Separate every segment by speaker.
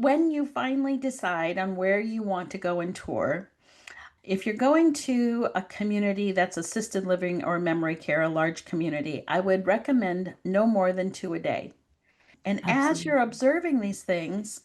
Speaker 1: when you finally decide on where you want to go and tour, if you're going to a community that's assisted living or memory care, a large community, I would recommend no more than two a day. And as you're
Speaker 2: Absolutely.
Speaker 1: observing these things,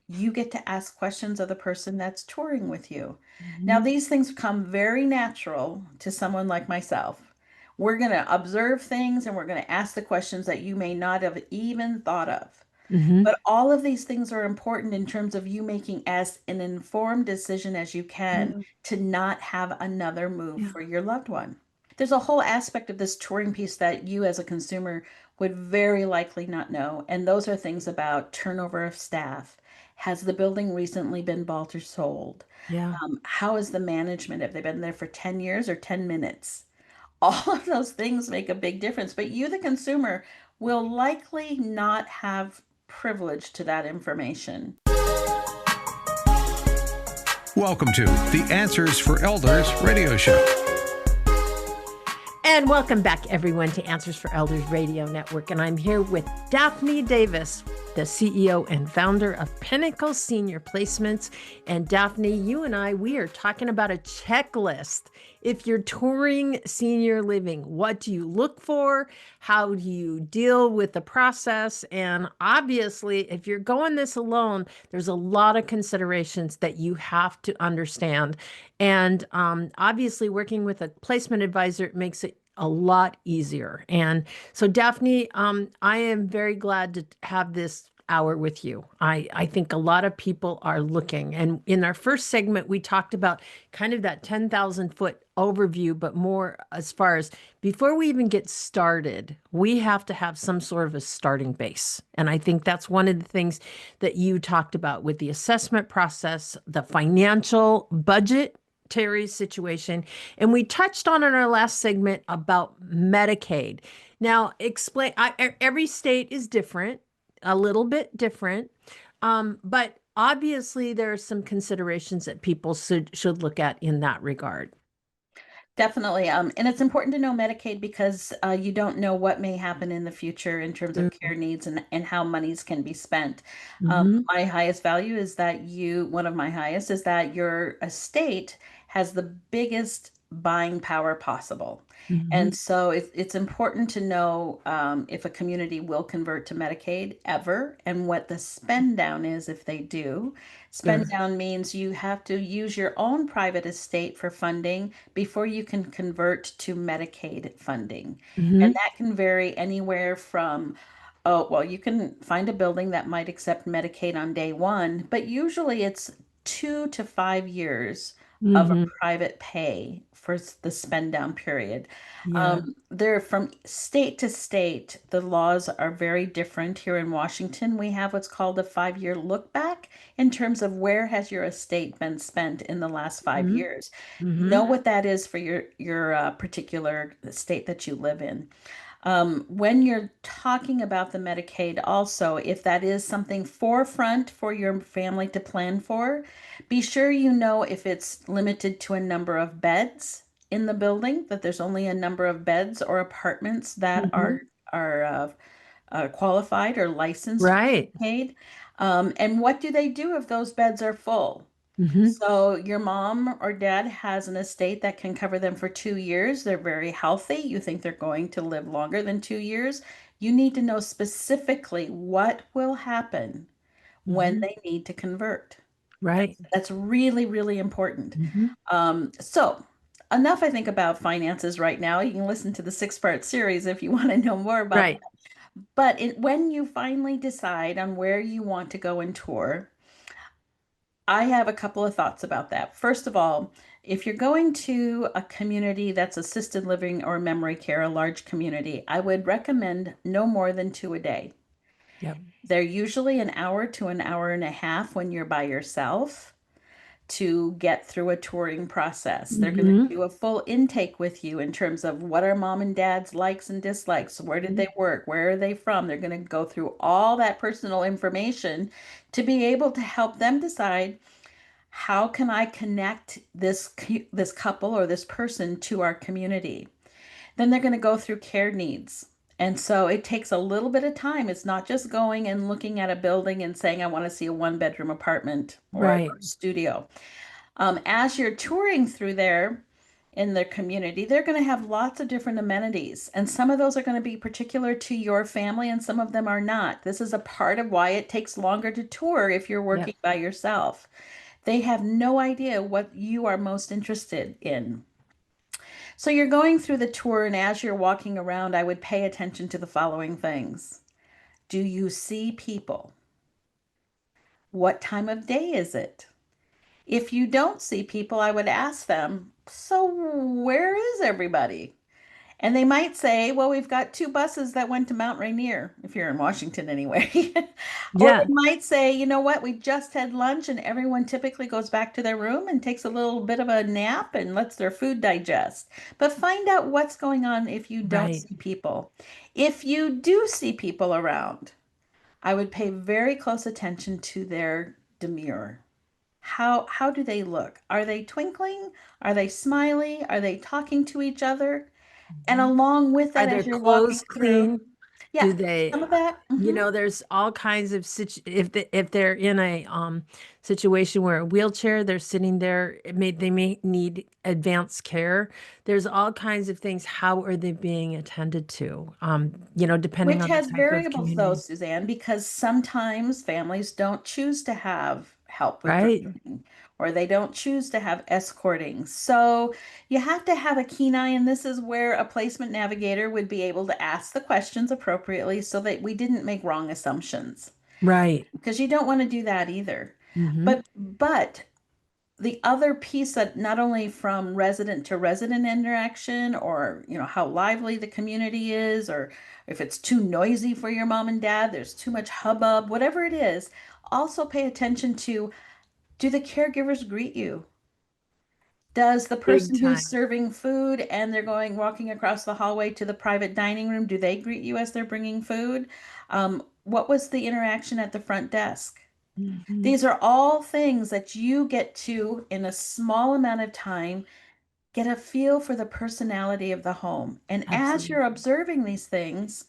Speaker 1: you get to ask questions of the person that's touring with you. Now,
Speaker 2: Mhm.
Speaker 1: these things come very natural to someone like myself. We're going to observe things and we're going to ask the questions that you may not have even thought of.
Speaker 2: Mhm.
Speaker 1: But all of these things are important in terms of you making as an informed decision as you can
Speaker 2: Yeah.
Speaker 1: to not have another move
Speaker 2: Yeah.
Speaker 1: for your loved one. There's a whole aspect of this touring piece that you as a consumer would very likely not know. And those are things about turnover of staff. Has the building recently been bought or sold?
Speaker 2: Yeah.
Speaker 1: How is the management? Have they been there for 10 years or 10 minutes? All of those things make a big difference. But you, the consumer, will likely not have privilege to that information.
Speaker 3: Welcome to the Answers for Elders radio show.
Speaker 2: And welcome back, everyone, to Answers for Elders Radio Network. And I'm here with Daphne Davis, the CEO and founder of Pinnacle Senior Placements. And Daphne, you and I, we are talking about a checklist. If you're touring senior living, what do you look for? How do you deal with the process? And obviously, if you're going this alone, there's a lot of considerations that you have to understand. And obviously, working with a placement advisor makes it a lot easier. And so, Daphne, I am very glad to have this hour with you. I think a lot of people are looking. And in our first segment, we talked about kind of that 10,000-foot overview, but more as far as before we even get started, we have to have some sort of a starting base. And I think that's one of the things that you talked about with the assessment process, the financial budget Terry's situation. And we touched on in our last segment about Medicaid. Now, explain, every state is different, a little bit different. But obviously there are some considerations that people should look at in that regard.
Speaker 1: Definitely. And it's important to know Medicaid because you don't know what may happen in the future in terms of care needs and how monies can be spent.
Speaker 2: Mm-hmm.
Speaker 1: My highest value is that one of my highest is that your estate has the biggest buying power possible.
Speaker 2: Mm-hmm.
Speaker 1: And so it's important to know if a community will convert to Medicaid ever and what the spend down is if they do. Spend
Speaker 2: Sure.
Speaker 1: down means you have to use your own private estate for funding before you can convert to Medicaid funding. And
Speaker 2: Mm-hmm.
Speaker 1: that can vary anywhere from, oh, well, you can find a building that might accept Medicaid on day one, but usually it's 2 to 5 years of a
Speaker 2: Mm-hmm.
Speaker 1: private pay for the spend down period.
Speaker 2: Yeah.
Speaker 1: They're from state to state. The laws are very different. Here in Washington, we have what's called a 5 year look back in terms of where has your estate been spent in the last five
Speaker 2: Mm-hmm.
Speaker 1: years.
Speaker 2: Mm-hmm.
Speaker 1: Know what that is for your particular state that you live in. When you're talking about the Medicaid, also, if that is something forefront for your family to plan for, be sure you know if it's limited to a number of beds in the building, that there's only a number of beds or apartments that
Speaker 2: Mm-hmm.
Speaker 1: are qualified or licensed for
Speaker 2: Right.
Speaker 1: Medicaid. And what do they do if those beds are full?
Speaker 2: Mm-hmm.
Speaker 1: So your mom or dad has an estate that can cover them for 2 years. They're very healthy. You think they're going to live longer than 2 years. You need to know specifically what will happen when
Speaker 2: Mm-hmm.
Speaker 1: they need to convert.
Speaker 2: Right.
Speaker 1: That's really, really important.
Speaker 2: Mm-hmm.
Speaker 1: So enough, I think, about finances right now. You can listen to the six-part series if you want to know more about
Speaker 2: Right.
Speaker 1: that. But when you finally decide on where you want to go and tour, I have a couple of thoughts about that. First of all, if you're going to a community that's assisted living or memory care, a large community, I would recommend no more than two a day.
Speaker 2: Yep.
Speaker 1: They're usually an hour to an hour and a half when you're by yourself to get through a touring process. They're going to
Speaker 2: Mm-hmm.
Speaker 1: do a full intake with you in terms of what are mom and dad's likes and dislikes, where did they work, where are they from. They're going to go through all that personal information to be able to help them decide how can I connect this couple or this person to our community? Then they're going to go through care needs And so it takes a little bit of time. It's not just going and looking at a building and saying, I want to see a one-bedroom apartment or
Speaker 2: Right.
Speaker 1: a studio. As you're touring through there in their community, they're going to have lots of different amenities. And some of those are going to be particular to your family, and some of them are not. This is a part of why it takes longer to tour if you're
Speaker 2: Yep.
Speaker 1: working by yourself. They have no idea what you are most interested in. So you're going through the tour, and as you're walking around, I would pay attention to the following things. Do you see people? What time of day is it? If you don't see people, I would ask them, so where is everybody? And they might say, well, we've got two buses that went to Mount Rainier, if you're in Washington anyway. Or
Speaker 2: Yeah.
Speaker 1: they might say, you know what, we just had lunch and everyone typically goes back to their room and takes a little bit of a nap and lets their food digest. But find out what's going on if you don't
Speaker 2: Right.
Speaker 1: see people. If you do see people around, I would pay very close attention to their demeanor. How do they look? Are they twinkling? Are they smiley? Are they talking to each other? And
Speaker 2: Mhm.
Speaker 1: along with
Speaker 2: Are
Speaker 1: that,
Speaker 2: their
Speaker 1: as you're walking
Speaker 2: clothes
Speaker 1: through,
Speaker 2: clean? Do
Speaker 1: yeah, some
Speaker 2: they,
Speaker 1: of that.
Speaker 2: there's all kinds of if they're in a situation where a wheelchair, they're sitting there, they may need advanced care. There's all kinds of things. How are they being attended to? Depending
Speaker 1: Which
Speaker 2: on the
Speaker 1: has
Speaker 2: type of
Speaker 1: variables though,
Speaker 2: community.
Speaker 1: Suzanne, because sometimes families don't choose to have help with
Speaker 2: Right.
Speaker 1: driving or they don't choose to have escorting. So you have to have a keen eye, and this is where a placement navigator would be able to ask the questions appropriately so that we didn't make wrong assumptions.
Speaker 2: Right.
Speaker 1: Because you don't want to do that either.
Speaker 2: Hmm.
Speaker 1: But the other piece that not only from resident to resident interaction or how lively the community is or if it's too noisy for your mom and dad, there's too much hubbub, whatever it is, also pay attention to, do the caregivers greet you? Does the
Speaker 2: Big
Speaker 1: person who's
Speaker 2: time.
Speaker 1: serving food and they're going walking across the hallway to the private dining room, do they greet you as they're bringing food? What was the interaction at the front desk?
Speaker 2: Hmm.
Speaker 1: These are all things that you get to, in a small amount of time, get a feel for the personality of the home. And as you're
Speaker 2: Absolutely.
Speaker 1: observing these things,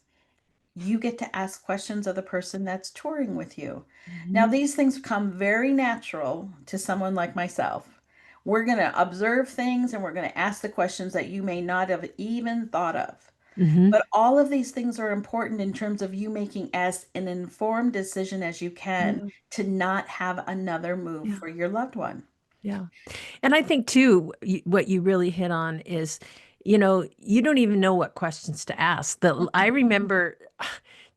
Speaker 1: you get to ask questions of the person that's touring with you. Now,
Speaker 2: Hmm.
Speaker 1: these things come very natural to someone like myself. We're going to observe things and we're going to ask the questions that you may not have even thought of.
Speaker 2: Hmm.
Speaker 1: But all of these things are important in terms of you making as an informed decision as you can
Speaker 2: Yeah.
Speaker 1: to not have another move
Speaker 2: Yeah.
Speaker 1: for your loved one.
Speaker 2: Yeah. And I think too, what you really hit on is, you don't even know what questions to ask. I remember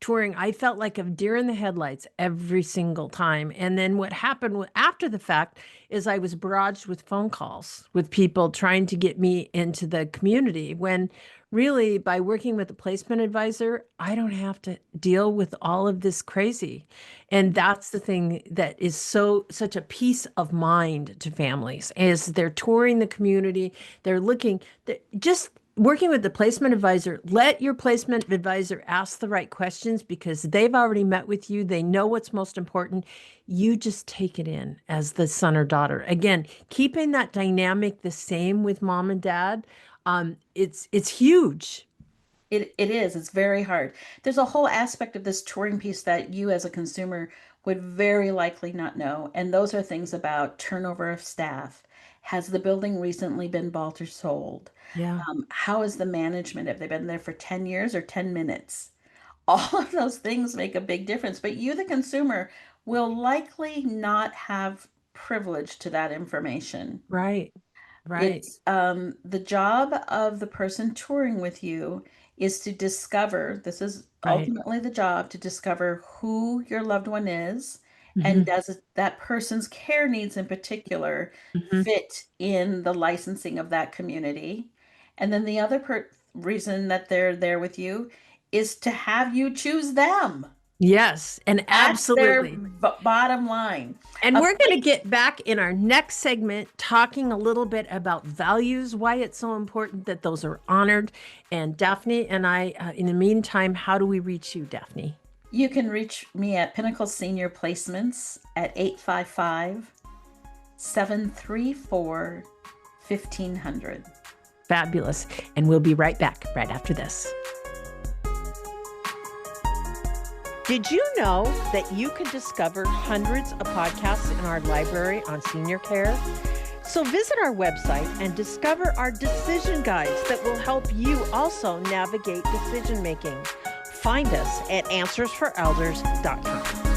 Speaker 2: touring, I felt like a deer in the headlights every single time. And then what happened after the fact is I was barraged with phone calls with people trying to get me into the community when really by working with a placement advisor, I don't have to deal with all of this crazy. And that's the thing that is such a peace of mind to families is they're touring the community, they're looking, just working with the placement advisor, let your placement advisor ask the right questions because they've already met with you. They know what's most important. You just take it in as the son or daughter. Again, keeping that dynamic the same with mom and dad, it's huge.
Speaker 1: It is. It's very hard. There's a whole aspect of this touring piece that you as a consumer would very likely not know. And those are things about turnover of staff. Has the building recently been bought or sold?
Speaker 2: Yeah.
Speaker 1: How is the management? Have they been there for 10 years or 10 minutes? All of those things make a big difference. But you, the consumer, will likely not have privilege to that information.
Speaker 2: Right. Right.
Speaker 1: It's the job of the person touring with you is to discover, this is
Speaker 2: Right.
Speaker 1: ultimately the job, to discover who your loved one is and
Speaker 2: Hmm.
Speaker 1: that person's care needs in particular
Speaker 2: Hmm.
Speaker 1: fit in the licensing of that community. And then the other reason that they're there with you is to have you choose them.
Speaker 2: Yes, and
Speaker 1: That's their
Speaker 2: absolutely.
Speaker 1: bottom line.
Speaker 2: And
Speaker 1: A
Speaker 2: we're going to
Speaker 1: place
Speaker 2: get back in our next segment talking a little bit about values, why it's so important that those are honored. And Daphne and I, in the meantime, how do we reach you, Daphne?
Speaker 1: You can reach me at Pinnacle Senior Placements at 855-734-1500.
Speaker 2: Fabulous. And we'll be right back right after this. Did you know that you can discover hundreds of podcasts in our library on senior care? So visit our website and discover our decision guides that will help you also navigate decision making. Find us at answersforelders.com.